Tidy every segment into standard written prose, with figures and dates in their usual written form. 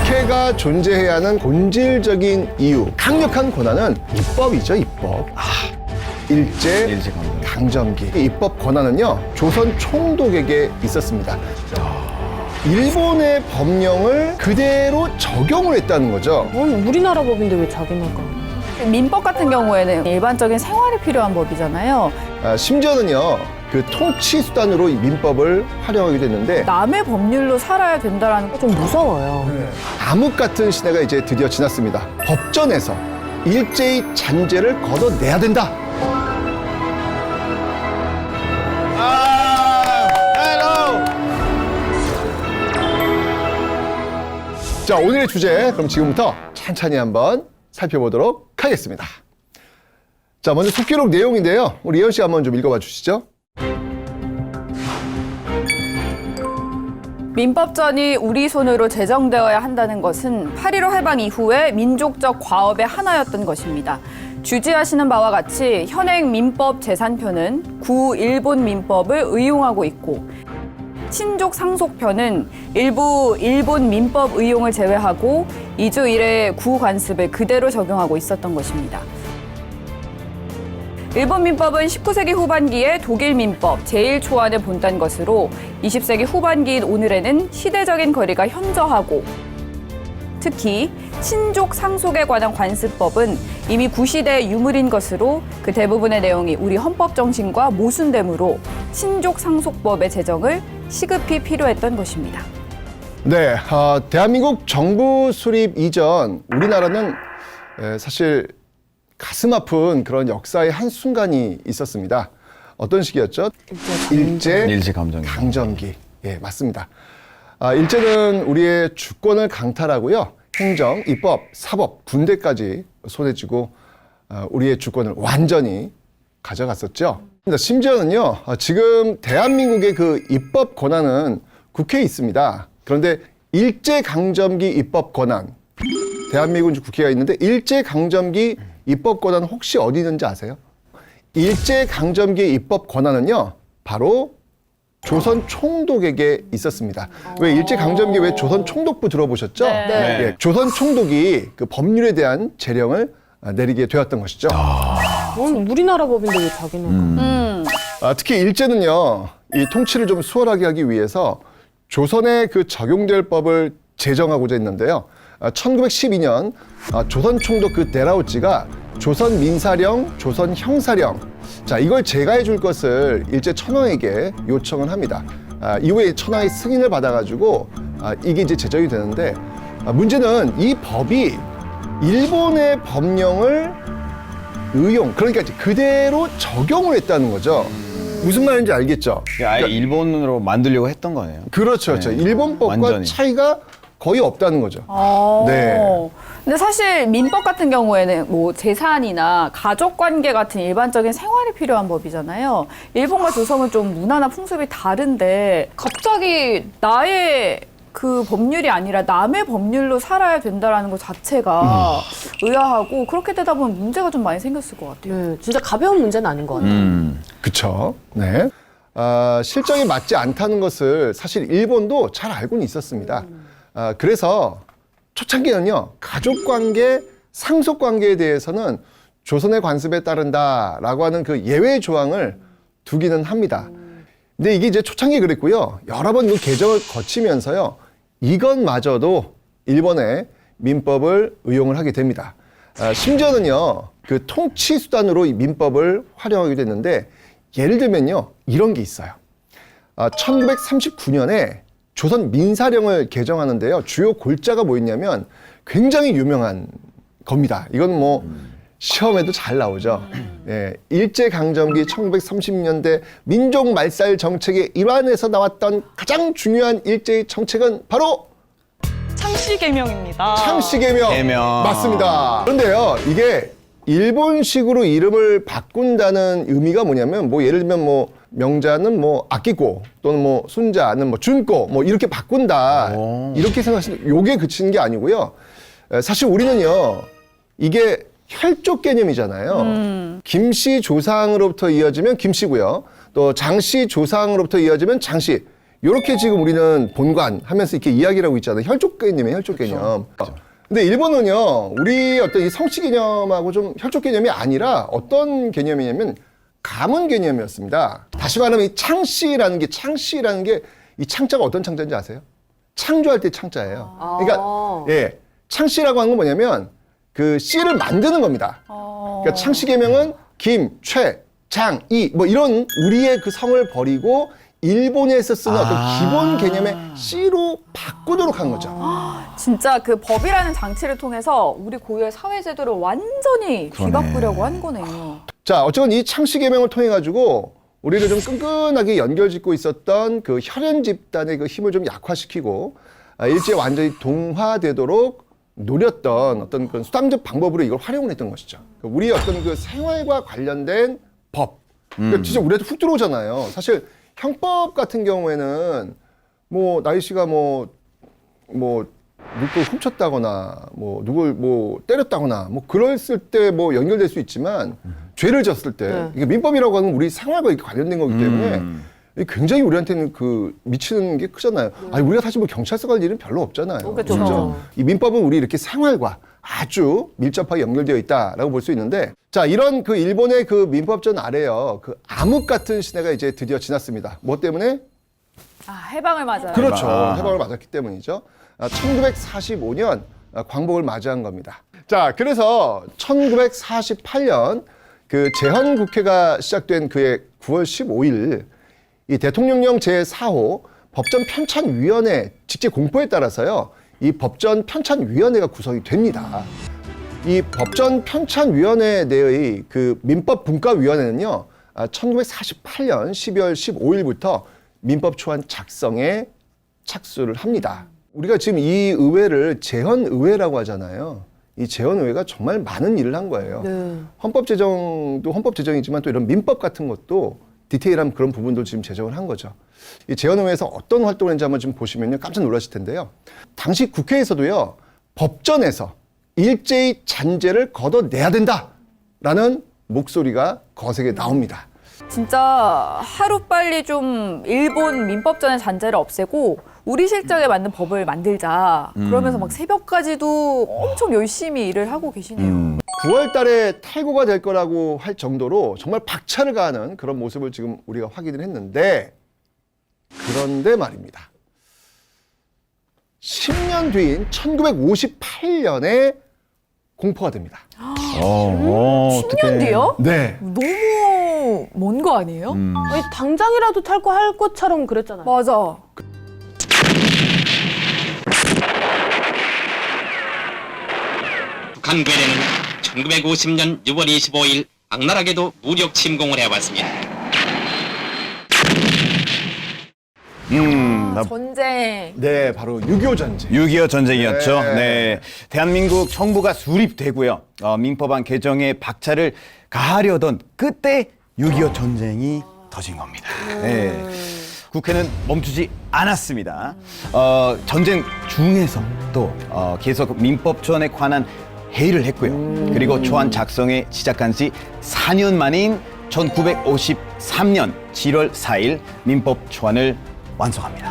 국회가 존재해야 하는 본질적인 이유, 강력한 권한은 입법이죠, 입법. 일제 강점기. 입법 권한은요, 조선 총독에게 있었습니다. 일본의 법령을 그대로 적용을 했다는 거죠. 우리나라 법인데 왜 자기네가? 민법 같은 경우에는 일반적인 생활에 필요한 법이잖아요. 심지어는요, 그 통치 수단으로 이 민법을 활용하게 됐는데 남의 법률로 살아야 된다라는 거 좀 무서워요. 암흑 같은 시대가 이제 드디어 지났습니다. 법전에서 일제히 잔재를 걷어내야 된다. 자, 오늘의 주제 그럼 지금부터 천천히 한번 살펴보도록 하겠습니다. 자, 먼저 속기록 내용인데요. 우리 예원 씨가 한번 좀 읽어봐 주시죠. 민법전이 우리 손으로 제정되어야 한다는 것은 8.15 해방 이후에 민족적 과업의 하나였던 것입니다. 주지하시는 바와 같이 현행 민법 제3편은 구 일본 민법을 의용하고 있고 친족 상속편은 일부 일본 민법 의용을 제외하고 2주 1회 구 관습을 그대로 적용하고 있었던 것입니다. 일본 민법은 19세기 후반기에 독일 민법 제1초안을 본딴 것으로 20세기 후반기인 오늘에는 시대적인 거리가 현저하고 특히 친족 상속에 관한 관습법은 이미 구시대의 유물인 것으로 그 대부분의 내용이 우리 헌법 정신과 모순되므로 친족 상속법의 제정을 시급히 필요했던 것입니다. 네, 대한민국 정부 수립 이전 우리나라는 사실 가슴 아픈 그런 역사의 한순간이 있었습니다. 어떤 시기였죠? 일제 강점기. 예, 맞습니다. 일제는 우리의 주권을 강탈하고요. 행정, 입법, 사법, 군대까지 손에 쥐고 우리의 주권을 완전히 가져갔었죠. 심지어는요, 지금 대한민국의 그 입법 권한은 국회에 있습니다. 그런데 일제강점기 입법 권한, 대한민국 국회가 있는데 일제강점기 입법 권한 혹시 어디 있는지 아세요? 일제강점기 입법 권한은요, 바로 조선 총독에게 있었습니다. 왜 일제강점기 왜 조선 총독부 들어보셨죠? 네. 예, 조선 총독이 그 법률에 대한 재령을 내리게 되었던 것이죠. 우리나라 법인데 왜 자기네가? 특히 일제는요, 이 통치를 좀 수월하게 하기 위해서 조선에 그 적용될 법을 제정하고자 했는데요. 1912년 조선 총독 그 데라우찌가 조선 민사령, 조선 형사령, 자, 이걸 제거해 줄 것을 일제 천황에게 요청을 합니다. 이후에 천황의 승인을 받아가지고 이게 이제 제정이 되는데 문제는 이 법이 일본의 법령을 의용, 그러니까 이제 그대로 적용을 했다는 거죠. 무슨 말인지 알겠죠? 아예 일본으로 만들려고 했던 거네요. 그렇죠, 그렇죠. 네. 일본법과 완전히. 차이가 거의 없다는 거죠. 네. 근데 사실 민법 같은 경우에는 뭐 재산이나 가족 관계 같은 일반적인 생활에 필요한 법이잖아요. 일본과 조선은 좀 문화나 풍습이 다른데 갑자기 나의 그 법률이 아니라 남의 법률로 살아야 된다라는 것 자체가 의아하고 그렇게 되다 보면 문제가 좀 많이 생겼을 것 같아요. 네, 진짜 가벼운 문제는 아닌 것 같아요. 그쵸. 네. 실정이 맞지 않다는 것을 사실 일본도 잘 알고는 있었습니다. 그래서 초창기는요, 가족관계, 상속관계에 대해서는 조선의 관습에 따른다라고 하는 그 예외 조항을 두기는 합니다. 근데 이게 이제 초창기 그랬고요. 여러 번 그 개정을 거치면서요, 이것마저도 일본의 민법을 의용을 하게 됩니다. 심지어는요, 그 통치 수단으로 이 민법을 활용하게 됐는데, 예를 들면요, 이런 게 있어요. 1939년에 조선 민사령을 개정하는데요, 주요 골자가 뭐였냐면 굉장히 유명한 겁니다. 이건 뭐 시험에도 잘 나오죠. 예, 일제강점기 1930년대 민족 말살 정책의 일환에서 나왔던 가장 중요한 일제의 정책은 바로 창씨개명입니다. 창씨개명. 맞습니다. 그런데요, 이게 일본식으로 이름을 바꾼다는 의미가 뭐냐면, 뭐 예를 들면 뭐 명자는 뭐 아끼고 또는 뭐 순자는 뭐 준고 뭐 이렇게 바꾼다, 이렇게 생각하시면 요게 그치는 게 아니고요. 사실 우리는요, 이게 혈족 개념이잖아요. 김씨 조상으로부터 이어지면 김씨고요, 또 장씨 조상으로부터 이어지면 장씨, 이렇게 지금 우리는 본관 하면서 이렇게 이야기를 하고 있잖아요. 혈족 개념이에요, 혈족 개념. 근데 일본은요, 우리 어떤 이 성씨 개념하고 좀 혈족 개념이 아니라 어떤 개념이냐면 가문 개념이었습니다. 다시 말하면 이 창씨라는 게 이 창자가 어떤 창자인지 아세요? 창조할 때 창자예요. 그러니까 예, 창씨라고 하는 건 뭐냐면 그 씨를 만드는 겁니다. 그러니까 창씨 개명은 김, 최, 장, 이 뭐 이런 우리의 그 성을 버리고 일본에서 쓰는 어떤 기본 개념의 씨로 바꾸도록 한 거죠. 진짜 그 법이라는 장치를 통해서 우리 고유의 사회제도를 완전히 뒤바꾸려고 한 거네요. 자, 어쨌건 이 창씨 개명을 통해 가지고 우리를 좀 끈끈하게 연결짓고 있었던 그 혈연 집단의 그 힘을 좀 약화시키고 일제 완전히 동화되도록 노렸던 어떤 그런 수단적 방법으로 이걸 활용을 했던 것이죠. 우리의 어떤 그 생활과 관련된 법. 그러니까 진짜 우리한테 훅 들어오잖아요. 사실 형법 같은 경우에는 뭐 나희 씨가 뭐 누굴 훔쳤다거나 뭐 누굴 뭐 때렸다거나 뭐 그랬을 때 뭐 연결될 수 있지만 죄를 졌을 때 이게 민법이라고 하는 우리 생활과 이렇게 관련된 거기 때문에 이게 굉장히 우리한테는 그 미치는 게 크잖아요. 아니 우리가 사실 뭐 경찰서 갈 일은 별로 없잖아요. 그렇죠. 이 민법은 우리 이렇게 생활과 아주 밀접하게 연결되어 있다라고 볼 수 있는데, 자 이런 그 일본의 그 민법전 아래요 그 암흑 같은 시대가 이제 드디어 지났습니다. 뭐 때문에? 해방을 맞아요. 그렇죠. 해방을 맞았기 때문이죠. 1945년 광복을 맞이한 겁니다. 자, 그래서 1948년 그 제헌국회가 시작된 그해 9월 15일 이 대통령령 제4호 법전 편찬위원회 직제 공포에 따라서요. 이 법전 편찬위원회가 구성이 됩니다. 이 법전 편찬위원회 내의 그 민법분과위원회는요. 1948년 12월 15일부터 민법 초안 작성에 착수를 합니다. 우리가 지금 이 의회를 제헌의회라고 하잖아요. 이 제헌의회가 정말 많은 일을 한 거예요. 네. 헌법 제정도 헌법 제정이지만 또 이런 민법 같은 것도 디테일한 그런 부분도 지금 제정을 한 거죠. 이 제헌의회에서 어떤 활동을 했는지 한번 좀 보시면요. 깜짝 놀라실 텐데요. 당시 국회에서도요. 법전에서 일제히 잔재를 걷어내야 된다라는 목소리가 거세게 나옵니다. 진짜 하루빨리 좀 일본 민법전의 잔재를 없애고 우리 실정에 맞는 법을 만들자. 그러면서 막 새벽까지도 엄청 열심히 일을 하고 계시네요. 9월 달에 탈고가 될 거라고 할 정도로 정말 박차를 가하는 그런 모습을 지금 우리가 확인을 했는데, 그런데 말입니다. 10년 뒤인 1958년에 공포가 됩니다. 10년 뒤요? 네. 너무 먼 거 아니에요? 아니, 당장이라도 탈거 할 것처럼 그랬잖아요. 맞아. 북한 괴뢰는 1950년 6월 25일 악랄하게도 무력 침공을 해왔습니다. 전쟁. 네, 바로 6.25 전쟁. 6.25 전쟁이었죠. 네. 네. 대한민국 정부가 수립되고요. 민법안 개정에 박차를 가하려던 그때 6.25 전쟁이 터진 겁니다. 네. 국회는 멈추지 않았습니다. 전쟁 중에서 또 계속 민법조안에 관한 회의를 했고요. 그리고 초안 작성에 시작한 지 4년 만인 1953년 7월 4일 민법 초안을 완성합니다.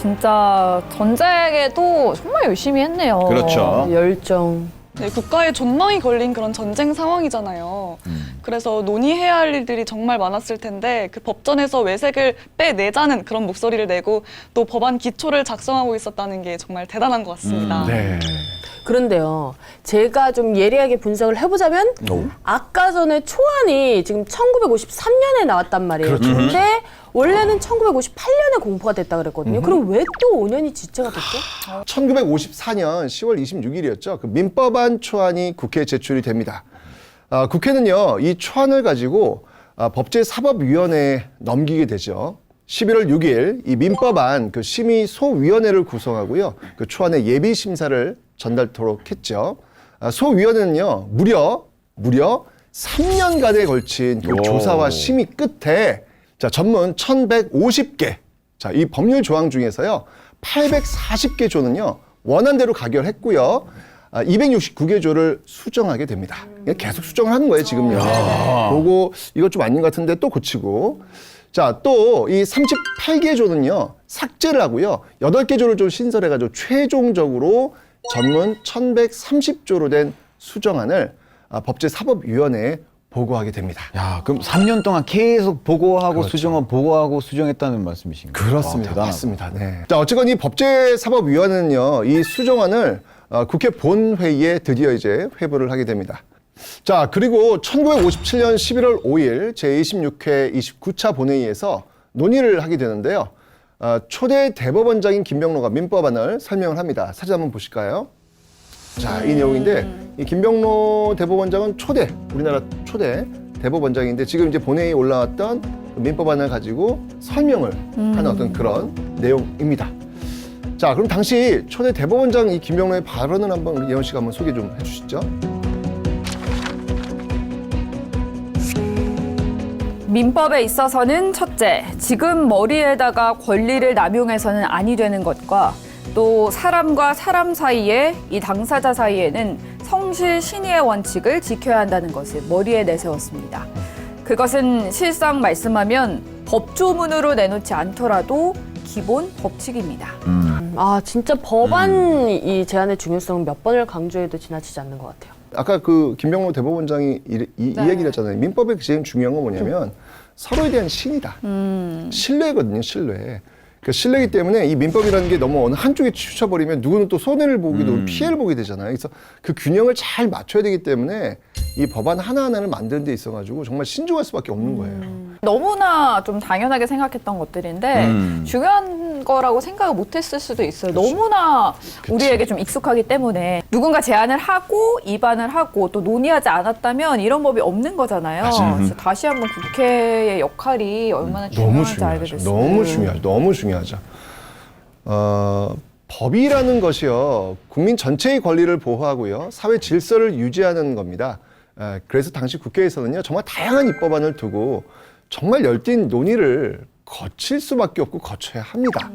진짜 전쟁에도 정말 열심히 했네요. 그렇죠. 열정. 네, 국가에 전망이 걸린 그런 전쟁 상황이잖아요. 그래서 논의해야 할 일들이 정말 많았을 텐데 그 법전에서 외색을 빼내자는 그런 목소리를 내고 또 법안 기초를 작성하고 있었다는 게 정말 대단한 것 같습니다. 네. 그런데요, 제가 좀 예리하게 분석을 해보자면 아까 전에 초안이 지금 1953년에 나왔단 말이에요. 그렇죠. 근데 원래는 1958년에 공포가 됐다 그랬거든요. 그럼 왜 또 5년이 지체가 됐죠? 1954년 10월 26일이었죠. 그 민법안 초안이 국회에 제출이 됩니다. 국회는요, 이 초안을 가지고 법제사법위원회에 넘기게 되죠. 11월 6일 이 민법안 그 심의소위원회를 구성하고요. 그 초안의 예비 심사를 전달토록 했죠. 소위원회는요, 무려 3년간에 걸친 그 조사와 심의 끝에 자, 전문 1150개, 자, 이 법률 조항 중에서요, 840개 조는요, 원안대로 가결했고요, 269개 조를 수정하게 됩니다. 계속 수정을 하는 거예요, 지금요. 보고, 이것 좀 아닌 것 같은데 또 고치고. 자, 또 이 38개 조는요, 삭제를 하고요, 8개 조를 좀 신설해가지고 최종적으로 전문 1130조로 된 수정안을 법제사법위원회에 보고하게 됩니다. 야, 그럼 3년 동안 계속 보고하고 그렇죠. 수정하고 보고하고 수정했다는 말씀이신가요? 그렇습니다. 와, 대단하다. 맞습니다. 네. 자, 어쨌건 이 법제사법위원회는요, 이 수정안을 국회 본회의에 드디어 이제 회부를 하게 됩니다. 자, 그리고 1957년 11월 5일 제26회 29차 본회의에서 논의를 하게 되는데요. 초대 대법원장인 김병로가 민법안을 설명을 합니다. 사진 한번 보실까요? 자, 이 내용인데, 이 김병로 대법원장은 우리나라 초대 대법원장인데, 지금 이제 본회의에 올라왔던 민법안을 가지고 설명을 하는 어떤 그런 내용입니다. 자, 그럼 당시 초대 대법원장 이 김병로의 발언을 한번 우리 예원 씨가 한번 소개 좀 해주시죠. 민법에 있어서는 첫째, 지금 머리에다가 권리를 남용해서는 아니 되는 것과 또 사람과 사람 사이에 이 당사자 사이에는 성실 신의의 원칙을 지켜야 한다는 것을 머리에 내세웠습니다. 그것은 실상 말씀하면 법조문으로 내놓지 않더라도 기본 법칙입니다. 아, 진짜 법안 이 제안의 중요성은 몇 번을 강조해도 지나치지 않는 것 같아요. 아까 그 김병로 대법원장이 이 얘기를 했잖아요. 민법의 제일 중요한 건 뭐냐면 서로에 대한 신이다. 신뢰거든요, 신뢰. 그 신뢰이기 때문에 이 민법이라는 게 너무 어느 한쪽에 치우쳐버리면 누구는 또 손해를 보기도 피해를 보게 되잖아요. 그래서 그 균형을 잘 맞춰야 되기 때문에 이 법안 하나하나를 만드는 데 있어가지고 정말 신중할 수밖에 없는 거예요. 너무나 좀 당연하게 생각했던 것들인데 중요한 거라고 생각을 못했을 수도 있어요. 너무나 우리에게 좀 익숙하기 때문에 누군가 제안을 하고 입안을 하고 또 논의하지 않았다면 이런 법이 없는 거잖아요. 그래서 다시 한번 국회의 역할이 얼마나 너무 중요한지 알게 중요하죠. 됐어요. 너무 중요하죠. 법이라는 것이요, 국민 전체의 권리를 보호하고요, 사회 질서를 유지하는 겁니다. 그래서 당시 국회에서는요, 정말 다양한 입법안을 두고 정말 열띤 논의를 거칠 수밖에 없고 거쳐야 합니다.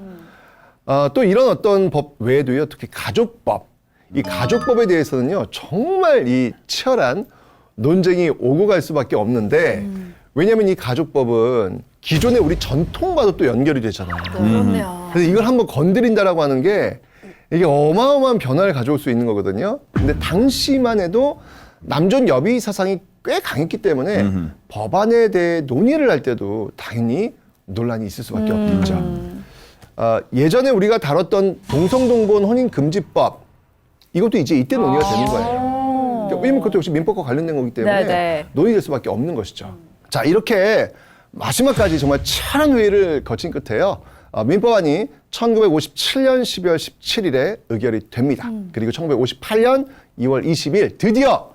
또 이런 어떤 법 외에도요, 특히 가족법, 이 가족법에 대해서는요, 정말 이 치열한 논쟁이 오고 갈 수밖에 없는데, 왜냐하면 이 가족법은 기존의 우리 전통과도 또 연결이 되잖아요. 그렇네요. 그래서 이걸 한번 건드린다라고 하는 게 이게 어마어마한 변화를 가져올 수 있는 거거든요. 근데 당시만 해도 남존 여비 사상이 꽤 강했기 때문에 법안에 대해 논의를 할 때도 당연히 논란이 있을 수밖에 없겠죠. 예전에 우리가 다뤘던 동성동본 혼인금지법, 이것도 이제 이때 논의가 되는 거예요. 왜냐면 그것도 역시 민법과 관련된 거기 때문에 네네. 논의될 수밖에 없는 것이죠. 자, 이렇게 마지막까지 정말 치열한 회의를 거친 끝에요. 민법안이 1957년 12월 17일에 의결이 됩니다. 그리고 1958년 2월 20일 드디어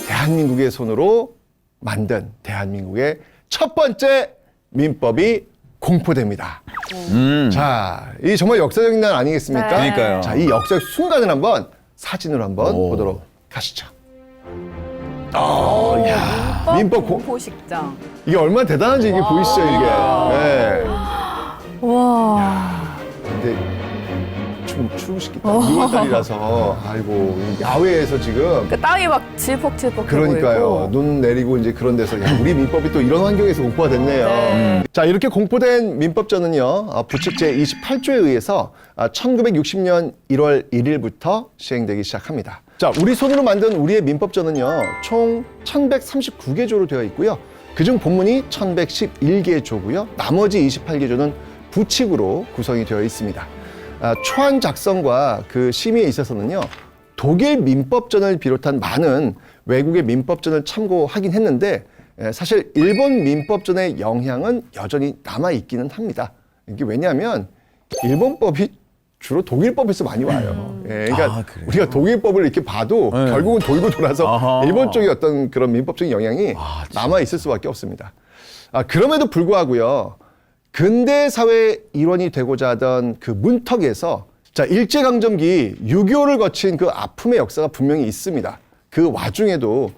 대한민국의 손으로 만든 대한민국의 첫 번째 민법이 공포됩니다. 자, 이 정말 역사적인 날 아니겠습니까? 네. 그러니까요. 자, 이 역사적 순간을 한번 사진으로 한번 오. 보도록 하시죠. 민법 민법 공포식장. 이게 얼마나 대단한지 이게 보이시죠, 이게. 네. 와. 근데 좀 추우시겠다. 6월달이라서 아이고 야외에서 지금 그 땅이 막 질퍽질퍽해 그러니까요. 보이고. 눈 내리고 이제 그런 데서 야, 우리 민법이 또 이런 환경에서 공포가 됐네요. 자, 이렇게 공포된 민법전은요, 부칙 제28조에 의해서 1960년 1월 1일부터 시행되기 시작합니다. 자, 우리 손으로 만든 우리의 민법전은요, 총 1139개 조로 되어 있고요. 그중 본문이 1111개 조고요. 나머지 28개 조는 부칙으로 구성이 되어 있습니다. 초안 작성과 그 심의에 있어서는요, 독일 민법전을 비롯한 많은 외국의 민법전을 참고하긴 했는데 사실 일본 민법전의 영향은 여전히 남아있기는 합니다. 이게 왜냐하면 일본법이 주로 독일법에서 많이 와요. 예, 그러니까 그래요? 우리가 독일법을 이렇게 봐도 네. 결국은 돌고 돌아서 아하. 일본 쪽의 어떤 그런 민법적인 영향이 남아있을 수밖에 없습니다. 그럼에도 불구하고요, 근대 사회의 일원이 되고자 하던 그 문턱에서 자, 일제강점기 6.25를 거친 그 아픔의 역사가 분명히 있습니다. 그 와중에도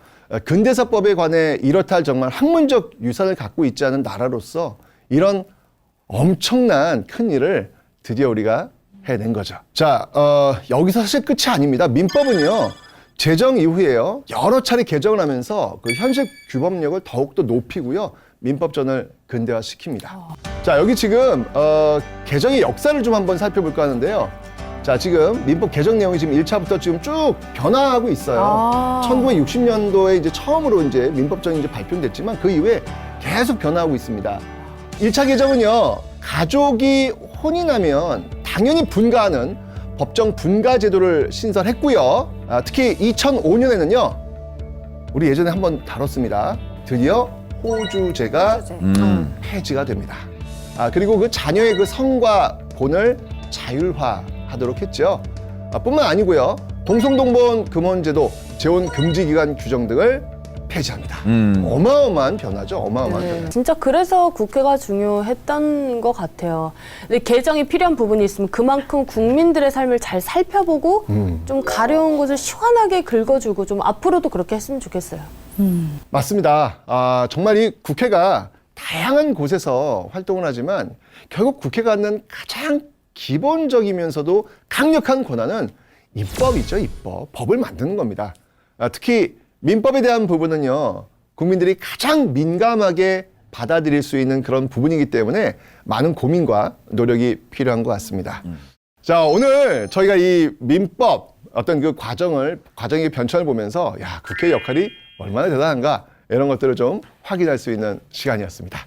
근대사법에 관해 이렇다 할 정말 학문적 유산을 갖고 있지 않은 나라로서 이런 엄청난 큰 일을 드디어 우리가 해낸 거죠. 자, 여기서 사실 끝이 아닙니다. 민법은요, 제정 이후에요, 여러 차례 개정을 하면서 그 현실 규범력을 더욱더 높이고요, 민법전을 근대화시킵니다. 자, 여기 지금 개정의 역사를 좀 한번 살펴볼까 하는데요. 자, 지금 민법 개정 내용이 지금 1차부터 지금 쭉 변화하고 있어요. 1960년도에 이제 처음으로 이제 민법전이 이제 발표됐지만 그 이후에 계속 변화하고 있습니다. 1차 개정은요, 가족이 혼이 나면 당연히 분가하는 법정 분가 제도를 신설했고요. 특히 2005년에는요, 우리 예전에 한번 다뤘습니다. 드디어 호주제가 폐지가 됩니다. 그리고 그 자녀의 그 성과 본을 자율화하도록 했죠. 뿐만 아니고요, 동성동본 금원제도, 재혼 금지 기간 규정 등을 폐지합니다. 어마어마한 변화죠. 어마어마한 변화. 진짜 그래서 국회가 중요했던 것 같아요. 근데 개정이 필요한 부분이 있으면 그만큼 국민들의 삶을 잘 살펴보고 좀 가려운 곳을 시원하게 긁어주고 좀 앞으로도 그렇게 했으면 좋겠어요. 맞습니다. 정말 이 국회가 다양한 곳에서 활동을 하지만 결국 국회가 갖는 가장 기본적이면서도 강력한 권한은 입법이죠. 입법. 법을 만드는 겁니다. 특히 민법에 대한 부분은요, 국민들이 가장 민감하게 받아들일 수 있는 그런 부분이기 때문에 많은 고민과 노력이 필요한 것 같습니다. 자, 오늘 저희가 이 민법 어떤 그 과정의 변천을 보면서, 야, 국회의 역할이 얼마나 대단한가, 이런 것들을 좀 확인할 수 있는 시간이었습니다.